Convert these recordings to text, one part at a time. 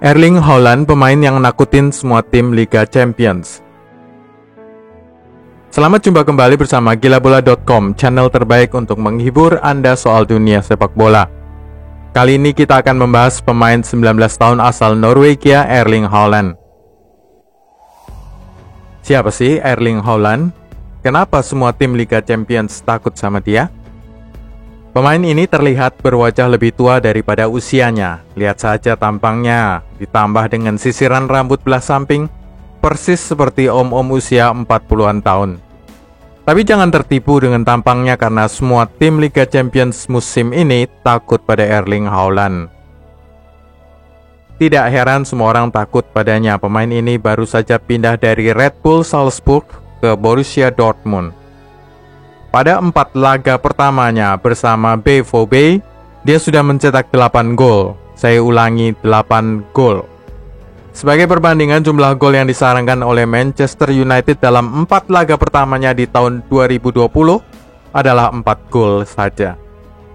Erling Haaland, pemain yang nakutin semua tim Liga Champions. Selamat jumpa kembali bersama gilabola.com, channel terbaik untuk menghibur Anda soal dunia sepak bola. Kali ini kita akan membahas pemain 19 tahun asal Norwegia, Erling Haaland. Siapa sih Erling Haaland? Kenapa semua tim Liga Champions takut sama dia? Pemain ini terlihat berwajah lebih tua daripada usianya. Lihat saja tampangnya, ditambah dengan sisiran rambut belah samping, persis seperti om-om usia 40-an tahun. Tapi jangan tertipu dengan tampangnya karena semua tim Liga Champions musim ini takut pada Erling Haaland. Tidak heran semua orang takut padanya. Pemain ini baru saja pindah dari Red Bull Salzburg ke Borussia Dortmund. Pada 4 laga pertamanya bersama BVB, dia sudah mencetak 8 gol. Saya ulangi, 8 gol. Sebagai perbandingan, jumlah gol yang disarankan oleh Manchester United dalam 4 laga pertamanya di tahun 2020 adalah 4 gol saja.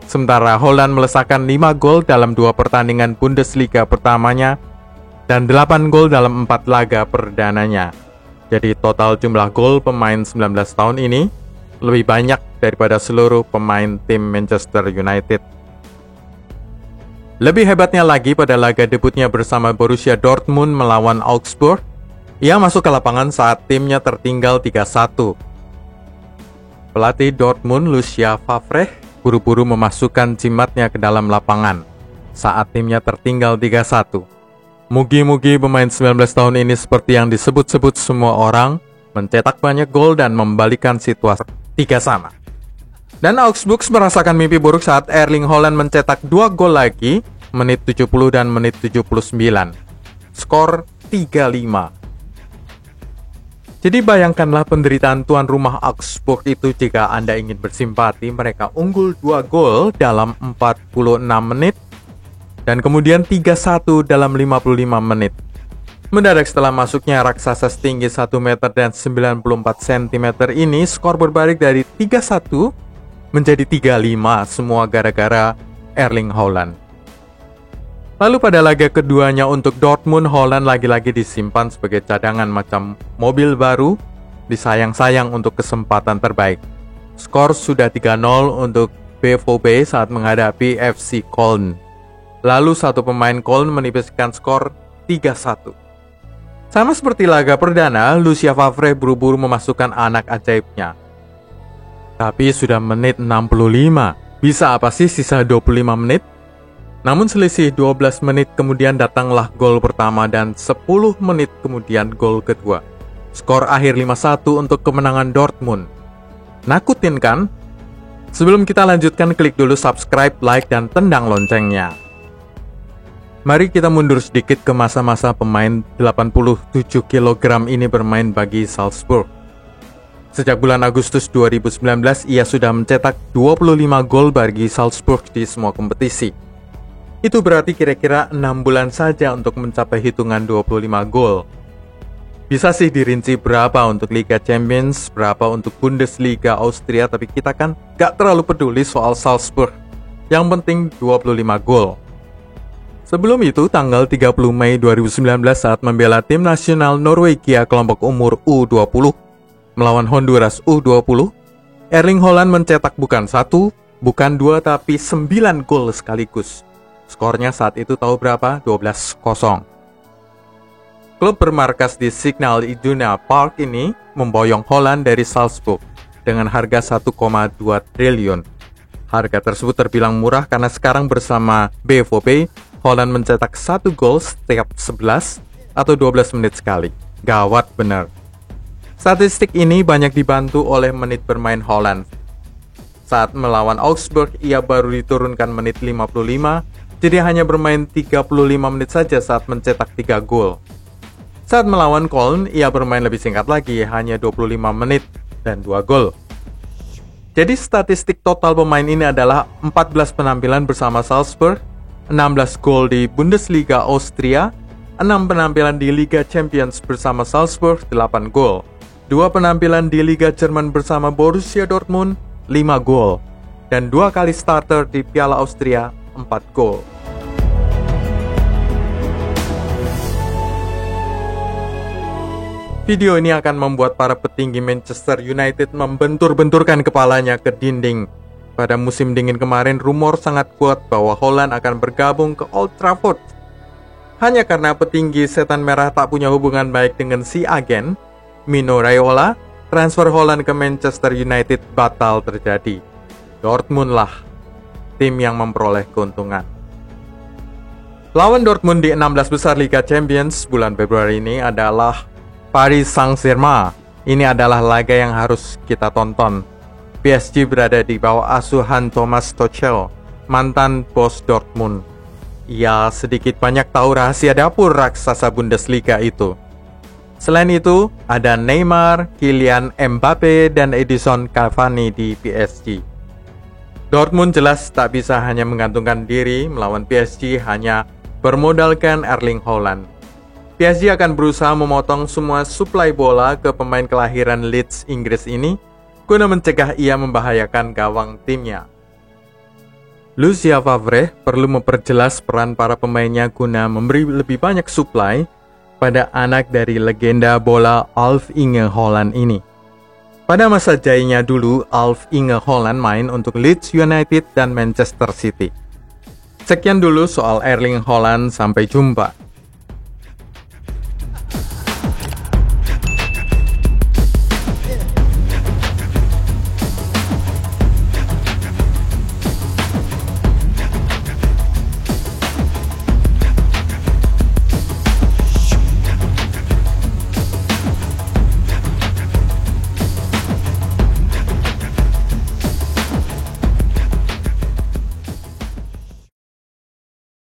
Sementara Haaland melesakkan 5 gol dalam 2 pertandingan Bundesliga pertamanya dan 8 gol dalam 4 laga perdananya. Jadi total jumlah gol pemain 19 tahun ini lebih banyak daripada seluruh pemain tim Manchester United. Lebih hebatnya lagi, pada laga debutnya bersama Borussia Dortmund melawan Augsburg, ia masuk ke lapangan saat timnya tertinggal 3-1. Pelatih Dortmund, Lucien Favre, buru-buru memasukkan jimatnya ke dalam lapangan saat timnya tertinggal 3-1. Mugi-mugi pemain 19 tahun ini seperti yang disebut-sebut semua orang, mencetak banyak gol dan membalikan situasi 3-3. Dan Augsburg merasakan mimpi buruk saat Erling Haaland mencetak 2 gol lagi, menit 70 dan menit 79. Skor 3-5. Jadi bayangkanlah penderitaan tuan rumah Augsburg itu jika Anda ingin bersimpati. Mereka unggul 2 gol dalam 46 menit dan kemudian 3-1 dalam 55 menit. Mendadak setelah masuknya raksasa setinggi 1 meter dan 94 cm ini, skor berbalik dari 3-1 menjadi 3-5, semua gara-gara Erling Haaland. Lalu pada laga keduanya untuk Dortmund, Haaland lagi-lagi disimpan sebagai cadangan macam mobil baru, disayang-sayang untuk kesempatan terbaik. Skor sudah 3-0 untuk BVB saat menghadapi FC Köln. Lalu satu pemain Köln menipiskan skor 3-1. Sama seperti laga perdana, Lucien Favre buru-buru memasukkan anak ajaibnya. Tapi sudah menit 65. Bisa apa sih sisa 25 menit? Namun selisih 12 menit kemudian datanglah gol pertama dan 10 menit kemudian gol kedua. Skor akhir 5-1 untuk kemenangan Dortmund. Nakutin kan? Sebelum kita lanjutkan, klik dulu subscribe, like, dan tendang loncengnya. Mari kita mundur sedikit ke masa-masa pemain 87 kg ini bermain bagi Salzburg. Sejak bulan Agustus 2019, ia sudah mencetak 25 gol bagi Salzburg di semua kompetisi. Itu berarti kira-kira 6 bulan saja untuk mencapai hitungan 25 gol. Bisa sih dirinci berapa untuk Liga Champions, berapa untuk Bundesliga Austria, tapi kita kan gak terlalu peduli soal Salzburg. Yang penting 25 gol. Sebelum itu, tanggal 30 Mei 2019 saat membela tim nasional Norwegia kelompok umur U20 melawan Honduras U20, Erling Haaland mencetak bukan 1, bukan 2, tapi 9 gol sekaligus. Skornya saat itu tahu berapa? 12-0. Klub bermarkas di Signal Iduna Park ini memboyong Haaland dari Salzburg dengan harga 1,2 triliun. Harga tersebut terbilang murah karena sekarang bersama BVB, Haaland mencetak 1 gol setiap 11 atau 12 menit sekali. Gawat benar. Statistik ini banyak dibantu oleh menit bermain Haaland. Saat melawan Augsburg, ia baru diturunkan menit 55, jadi hanya bermain 35 menit saja saat mencetak 3 gol. Saat melawan Köln, ia bermain lebih singkat lagi, hanya 25 menit dan 2 gol. Jadi statistik total pemain ini adalah 14 penampilan bersama Salzburg, 16 gol di Bundesliga Austria, 6 penampilan di Liga Champions bersama Salzburg, 8 gol. 2 penampilan di Liga Jerman bersama Borussia Dortmund, 5 gol. Dan 2 kali starter di Piala Austria, 4 gol. Video ini akan membuat para petinggi Manchester United membentur-benturkan kepalanya ke dinding. Pada musim dingin kemarin, rumor sangat kuat bahwa Holland akan bergabung ke Old Trafford. Hanya karena petinggi setan merah tak punya hubungan baik dengan si agen, Mino Raiola, transfer Holland ke Manchester United batal terjadi. Dortmund lah tim yang memperoleh keuntungan. Lawan Dortmund di 16 besar Liga Champions bulan Februari ini adalah Paris Saint-Germain. Ini adalah laga yang harus kita tonton. PSG berada di bawah asuhan Thomas Tuchel, mantan bos Dortmund. Ia sedikit banyak tahu rahasia dapur raksasa Bundesliga itu. Selain itu, ada Neymar, Kylian Mbappe, dan Edinson Cavani di PSG. Dortmund jelas tak bisa hanya menggantungkan diri melawan PSG hanya bermodalkan Erling Haaland. PSG akan berusaha memotong semua suplai bola ke pemain kelahiran Leeds, Inggris ini guna mencegah ia membahayakan gawang timnya. Lucien Favre perlu memperjelas peran para pemainnya guna memberi lebih banyak suplai pada anak dari legenda bola Alf-Inge Haaland ini. Pada masa jayanya dulu, Alf-Inge Haaland main untuk Leeds United dan Manchester City. Sekian dulu soal Erling Haaland, sampai jumpa.